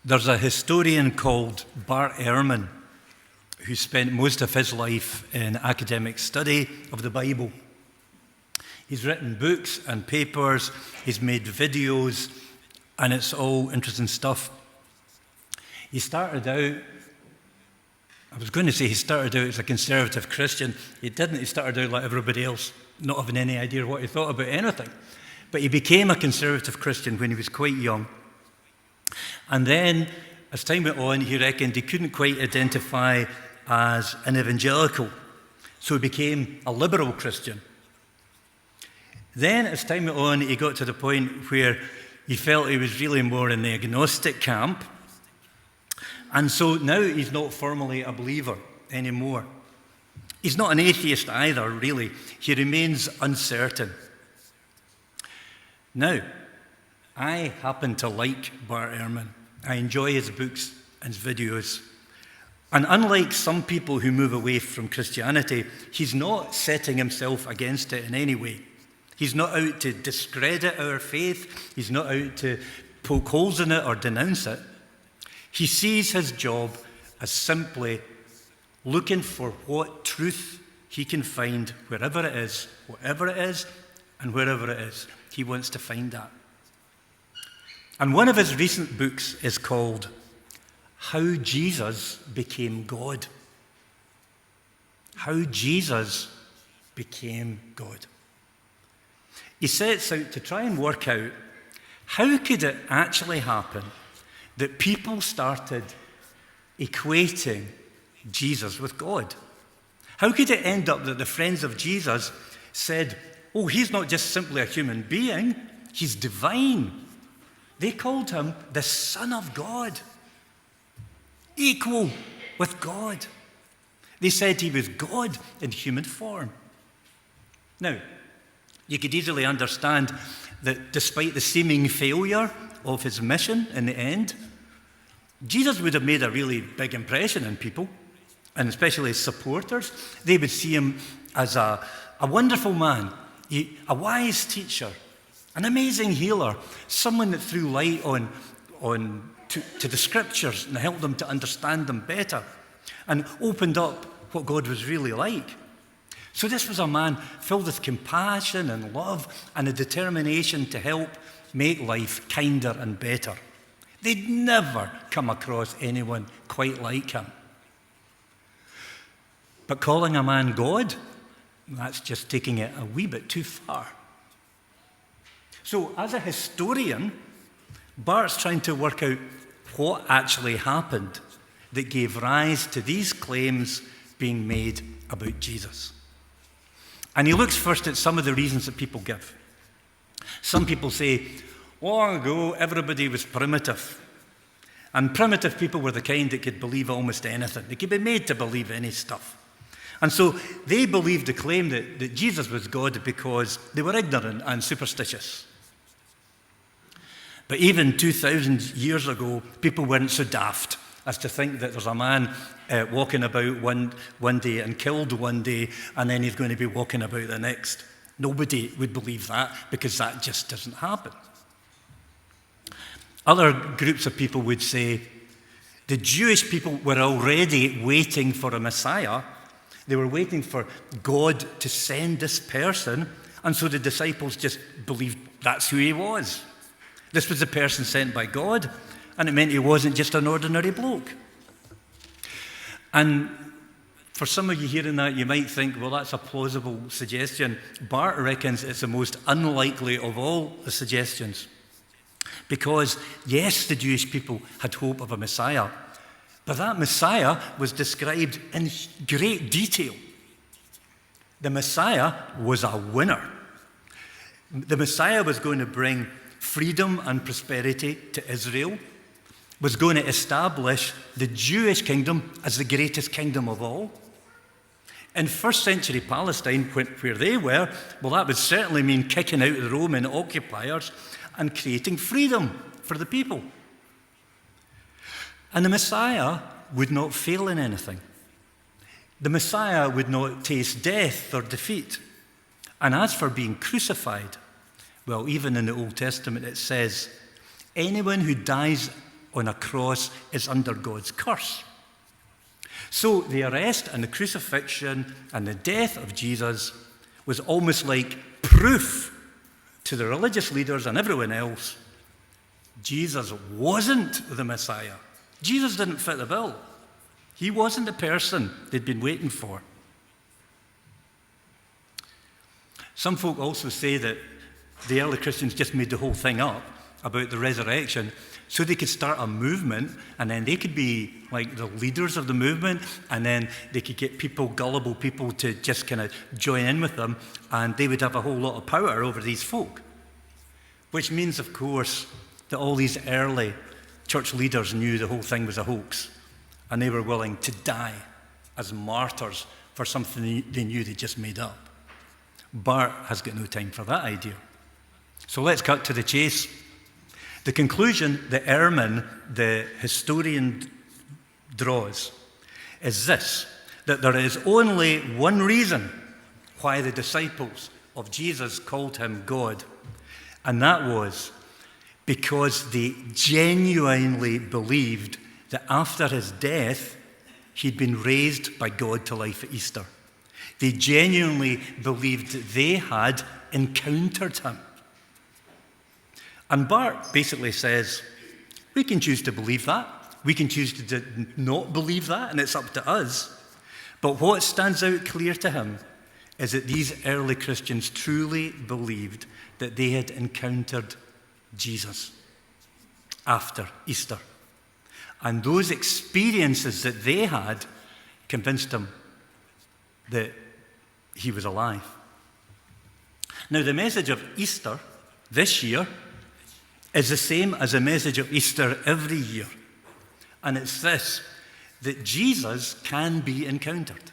There's a historian called Bart Ehrman who spent most of his life in academic study of the Bible. He's written books and papers, he's made videos, and it's all interesting stuff. He started out as a conservative Christian. He didn't. He started out like everybody else, not having any idea what he thought about anything. But he became a conservative Christian when he was quite young. And then, as time went on, he reckoned he couldn't quite identify as an evangelical. So he became a liberal Christian. Then, as time went on, he got to the point where he felt he was really more in the agnostic camp. And so now he's not formally a believer anymore. He's not an atheist either, really. He remains uncertain. Now, I happen to like Bart Ehrman. I enjoy his books and his videos. And unlike some people who move away from Christianity, he's not setting himself against it in any way. He's not out to discredit our faith. He's not out to poke holes in it or denounce it. He sees his job as simply looking for what truth he can find wherever it is, whatever it is, and wherever it is. He wants to find that. And one of his recent books is called How Jesus Became God. How Jesus Became God. He sets out to try and work out how could it actually happen that people started equating Jesus with God. How could it end up that the friends of Jesus said, oh, he's not just simply a human being, he's divine. They called him the Son of God, equal with God. They said he was God in human form. Now, you could easily understand that despite the seeming failure of his mission in the end, Jesus would have made a really big impression on people, and especially his supporters. They would see him as a wonderful man, a wise teacher, an amazing healer, someone that threw light to the scriptures and helped them to understand them better and opened up what God was really like. So this was a man filled with compassion and love and a determination to help make life kinder and better. They'd never come across anyone quite like him. But calling a man God, that's just taking it a wee bit too far. So as a historian, Bart's trying to work out what actually happened that gave rise to these claims being made about Jesus. And he looks first at some of the reasons that people give. Some people say, long ago, everybody was primitive. And primitive people were the kind that could believe almost anything. They could be made to believe any stuff. And so they believed the claim that Jesus was God because they were ignorant and superstitious. But even 2,000 years ago, people weren't so daft as to think that there's a man walking about one day and killed one day, and then he's going to be walking about the next. Nobody would believe that because that just doesn't happen. Other groups of people would say the Jewish people were already waiting for a Messiah. They were waiting for God to send this person, and so the disciples just believed that's who he was. This was the person sent by God, and it meant he wasn't just an ordinary bloke. And for some of you hearing that, you might think, well, that's a plausible suggestion. Bart reckons it's the most unlikely of all the suggestions. Because, yes, the Jewish people had hope of a Messiah, but that Messiah was described in great detail. The Messiah was a winner. The Messiah was going to bring freedom and prosperity to Israel, was going to establish the Jewish kingdom as the greatest kingdom of all. In first century Palestine, where they were, well, that would certainly mean kicking out the Roman occupiers and creating freedom for the people. And the Messiah would not fail in anything. The Messiah would not taste death or defeat. And as for being crucified, well, even in the Old Testament it says, anyone who dies on a cross is under God's curse. So the arrest and the crucifixion and the death of Jesus was almost like proof to the religious leaders and everyone else Jesus wasn't the Messiah. Jesus didn't fit the bill. He wasn't the person they'd been waiting for. Some folk also say that the early Christians just made the whole thing up about the resurrection so they could start a movement, and then they could be like the leaders of the movement, and then they could get people, gullible people, to just kind of join in with them, and they would have a whole lot of power over these folk. Which means, of course, that all these early church leaders knew the whole thing was a hoax, and they were willing to die as martyrs for something they knew they just made up. Bart has got no time for that idea. So let's cut to the chase. The conclusion that Ehrman, the historian, draws is this: that there is only one reason why the disciples of Jesus called him God, and that was because they genuinely believed that after his death, he'd been raised by God to life at Easter. They genuinely believed that they had encountered him. And Bart basically says, we can choose to believe that. We can choose to not believe that, and it's up to us. But what stands out clear to him is that these early Christians truly believed that they had encountered Jesus after Easter. And those experiences that they had convinced them that he was alive. Now, the message of Easter this year is the same as the message of Easter every year. And it's this: that Jesus can be encountered.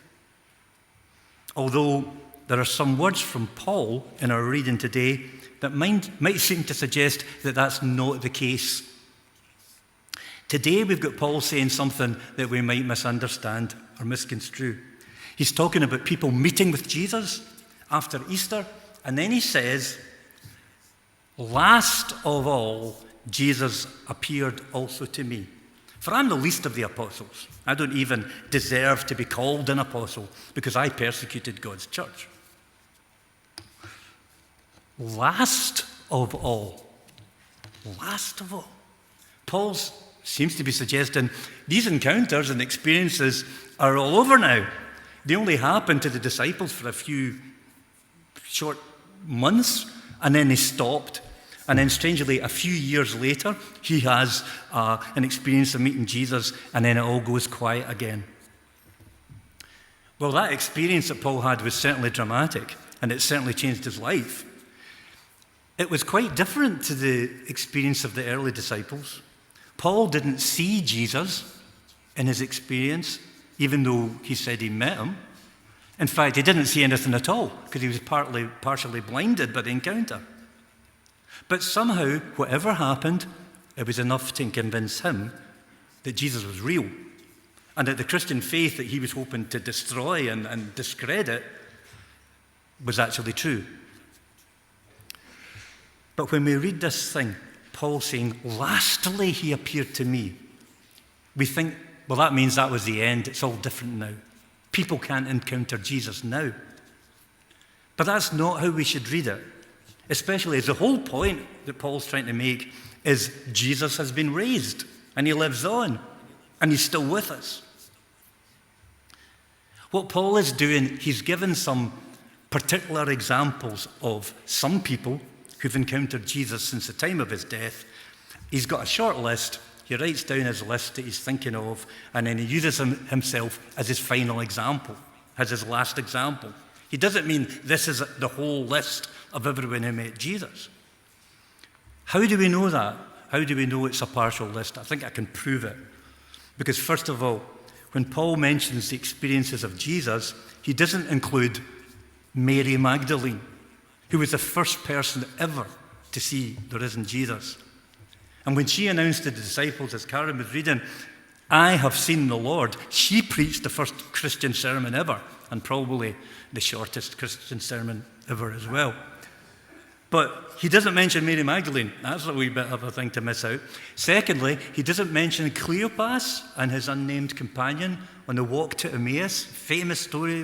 Although there are some words from Paul in our reading today that might seem to suggest that that's not the case. Today we've got Paul saying something that we might misunderstand or misconstrue. He's talking about people meeting with Jesus after Easter, and then he says, last of all, Jesus appeared also to me. For I'm the least of the apostles. I don't even deserve to be called an apostle because I persecuted God's church. Last of all. Last of all. Paul seems to be suggesting these encounters and experiences are all over now. They only happened to the disciples for a few short months, and then they stopped. And then, strangely, a few years later, he has an experience of meeting Jesus, and then it all goes quiet again. Well, that experience that Paul had was certainly dramatic, and it certainly changed his life. It was quite different to the experience of the early disciples. Paul didn't see Jesus in his experience, even though he said he met him. In fact, he didn't see anything at all, because he was partially blinded by the encounter. But somehow, whatever happened, it was enough to convince him that Jesus was real, and that the Christian faith that he was hoping to destroy and discredit was actually true. But when we read this thing, Paul saying, lastly he appeared to me, we think, well, that means that was the end. It's all different now. People can't encounter Jesus now. But that's not how we should read it. Especially as the whole point that Paul's trying to make is Jesus has been raised and he lives on and he's still with us. What Paul is doing, he's given some particular examples of some people who've encountered Jesus since the time of his death. He's got a short list. He writes down his list that he's thinking of, and then he uses himself as his final example, as his last example. He doesn't mean this is the whole list of everyone who met Jesus. How do we know that? How do we know it's a partial list? I think I can prove it. Because first of all, when Paul mentions the experiences of Jesus, he doesn't include Mary Magdalene, who was the first person ever to see the risen Jesus. And when she announced to the disciples, as Karen was reading, I have seen the Lord, she preached the first Christian sermon ever, and probably the shortest Christian sermon ever as well. But he doesn't mention Mary Magdalene. That's a wee bit of a thing to miss out. Secondly, he doesn't mention Cleopas and his unnamed companion on the walk to Emmaus, famous story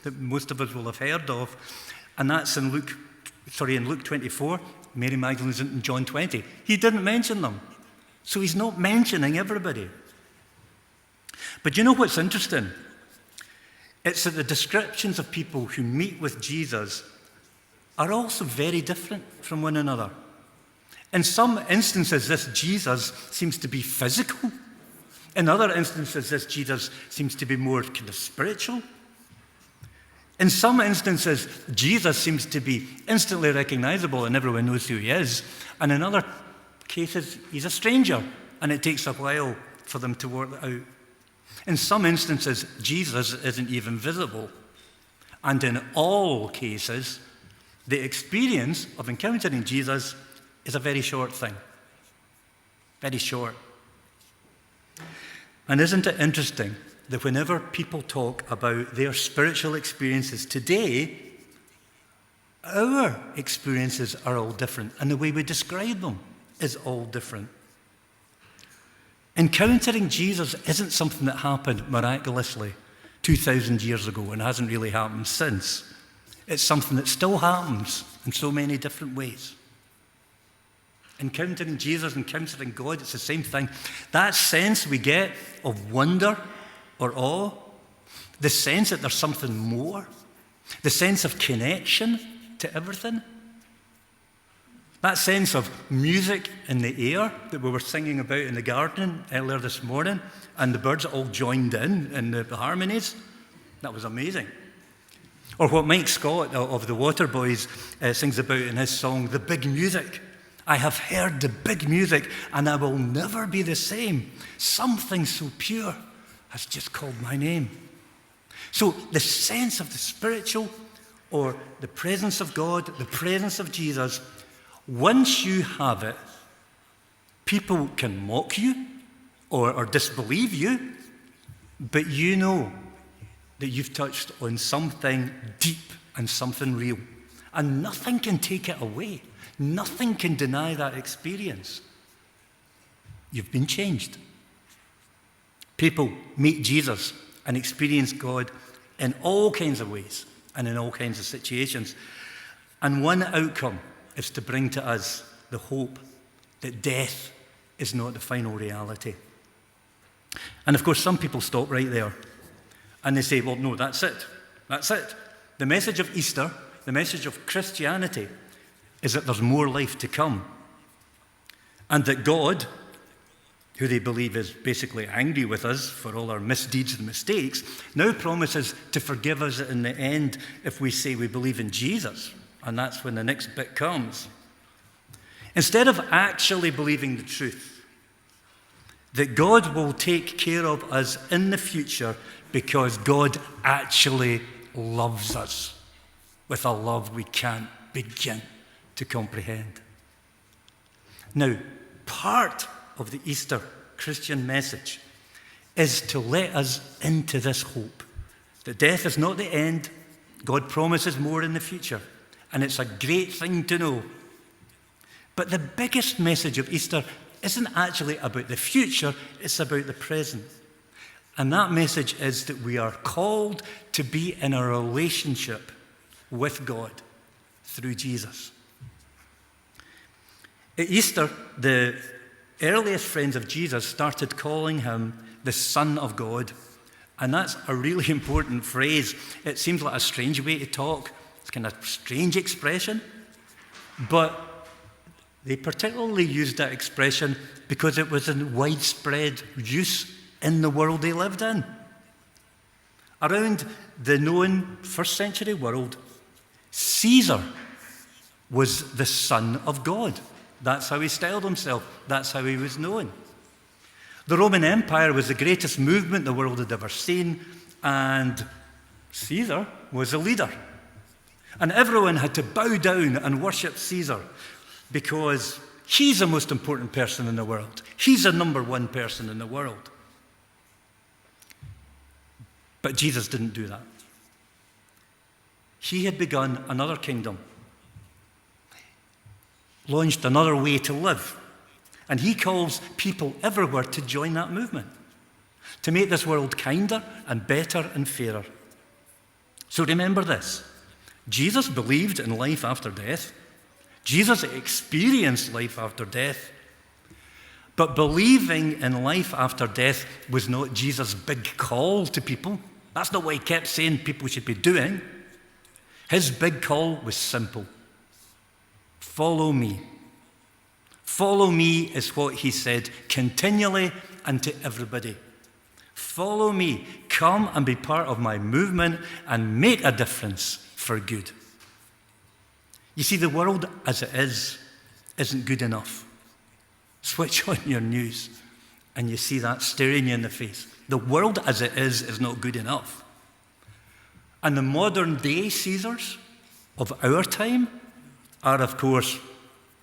that most of us will have heard of. And that's in Luke 24. Mary Magdalene's in John 20. He didn't mention them. So he's not mentioning everybody. But you know what's interesting? It's that the descriptions of people who meet with Jesus are also very different from one another. In some instances, this Jesus seems to be physical. In other instances, this Jesus seems to be more kind of spiritual. In some instances, Jesus seems to be instantly recognizable and everyone knows who he is. And in other cases, he's a stranger and it takes a while for them to work that out. In some instances, Jesus isn't even visible. And in all cases, the experience of encountering Jesus is a very short thing. Very short. And isn't it interesting that whenever people talk about their spiritual experiences today, our experiences are all different, and the way we describe them is all different. Encountering Jesus isn't something that happened miraculously 2,000 years ago and hasn't really happened since. It's something that still happens in so many different ways. Encountering Jesus, encountering God, it's the same thing. That sense we get of wonder or awe, the sense that there's something more, the sense of connection to everything, that sense of music in the air that we were singing about in the garden earlier this morning, and the birds all joined in the harmonies, that was amazing. Or what Mike Scott of the Waterboys sings about in his song, The Big Music. I have heard the big music and I will never be the same. Something so pure has just called my name. So the sense of the spiritual or the presence of God, the presence of Jesus, once you have it, people can mock you or disbelieve you, but you know that you've touched on something deep and something real. And nothing can take it away. Nothing can deny that experience. You've been changed. People meet Jesus and experience God in all kinds of ways and in all kinds of situations. And one outcome is to bring to us the hope that death is not the final reality. And of course, some people stop right there. And they say, well, no, that's it. That's it. The message of Easter, the message of Christianity, is that there's more life to come. And that God, who they believe is basically angry with us for all our misdeeds and mistakes, now promises to forgive us in the end if we say we believe in Jesus. And that's when the next bit comes. Instead of actually believing the truth, that God will take care of us in the future because God actually loves us with a love we can't begin to comprehend. Now, part of the Easter Christian message is to let us into this hope that death is not the end. God promises more in the future, and it's a great thing to know. But the biggest message of Easter isn't actually about the future, it's about the present. And that message is that we are called to be in a relationship with God through Jesus. At Easter, the earliest friends of Jesus started calling him the Son of God. And that's a really important phrase. It seems like a strange way to talk. It's kind of a strange expression. But they particularly used that expression because it was in widespread use in the world they lived in. Around the known first century world, Caesar was the Son of God. That's how he styled himself. That's how he was known. The Roman Empire was the greatest movement the world had ever seen, and Caesar was a leader. And everyone had to bow down and worship Caesar because he's the most important person in the world. He's the number one person in the world. But Jesus didn't do that. He had begun another kingdom. launched another way to live. And he calls people everywhere to join that movement, to make this world kinder and better and fairer. So remember this. Jesus believed in life after death. Jesus experienced life after death. But believing in life after death was not Jesus' big call to people. That's not what he kept saying people should be doing. His big call was simple. Follow me. Follow me is what he said continually and to everybody. Follow me. Come and be part of my movement and make a difference for good. You see, the world as it is isn't good enough. Switch on your news and you see that staring you in the face. The world as it is not good enough. And the modern day Caesars of our time are, of course,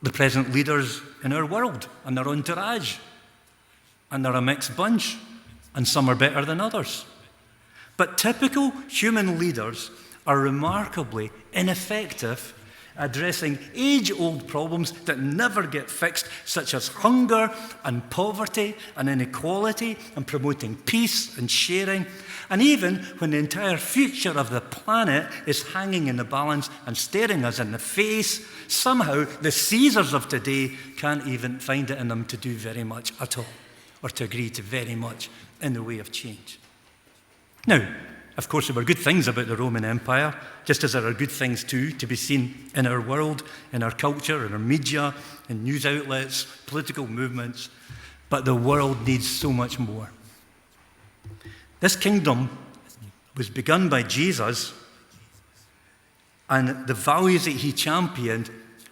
the present leaders in our world and their entourage. And they're a mixed bunch, and some are better than others. But typical human leaders are remarkably ineffective addressing age-old problems that never get fixed, such as hunger and poverty and inequality, and promoting peace and sharing. And even when the entire future of the planet is hanging in the balance and staring us in the face, somehow the Caesars of today can't even find it in them to do very much at all, or to agree to very much in the way of change. Now, of course, there were good things about the Roman Empire, just as there are good things too to be seen in our world, in our culture, in our media, in news outlets, political movements. But the world needs so much more. This kingdom was begun by Jesus, and the values that he championed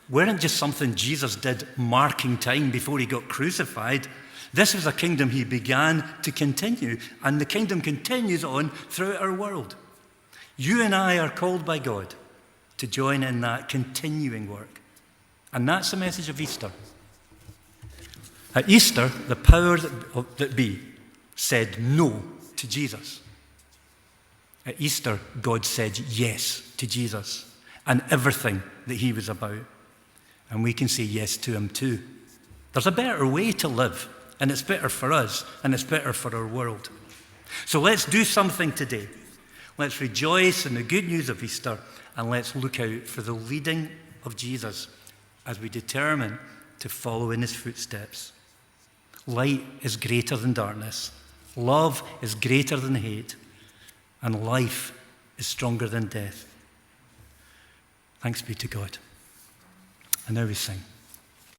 weren't just something Jesus did marking time before he got crucified. This was a kingdom he began to continue, and the kingdom continues on throughout our world. You and I are called by God to join in that continuing work. And that's the message of Easter. At Easter, the powers that be said no to Jesus. At Easter, God said yes to Jesus and everything that he was about. And we can say yes to him too. There's a better way to live. And it's better for us, and it's better for our world. So let's do something today. Let's rejoice in the good news of Easter, and let's look out for the leading of Jesus as we determine to follow in his footsteps. Light is greater than darkness. Love is greater than hate. And life is stronger than death. Thanks be to God. And now we sing.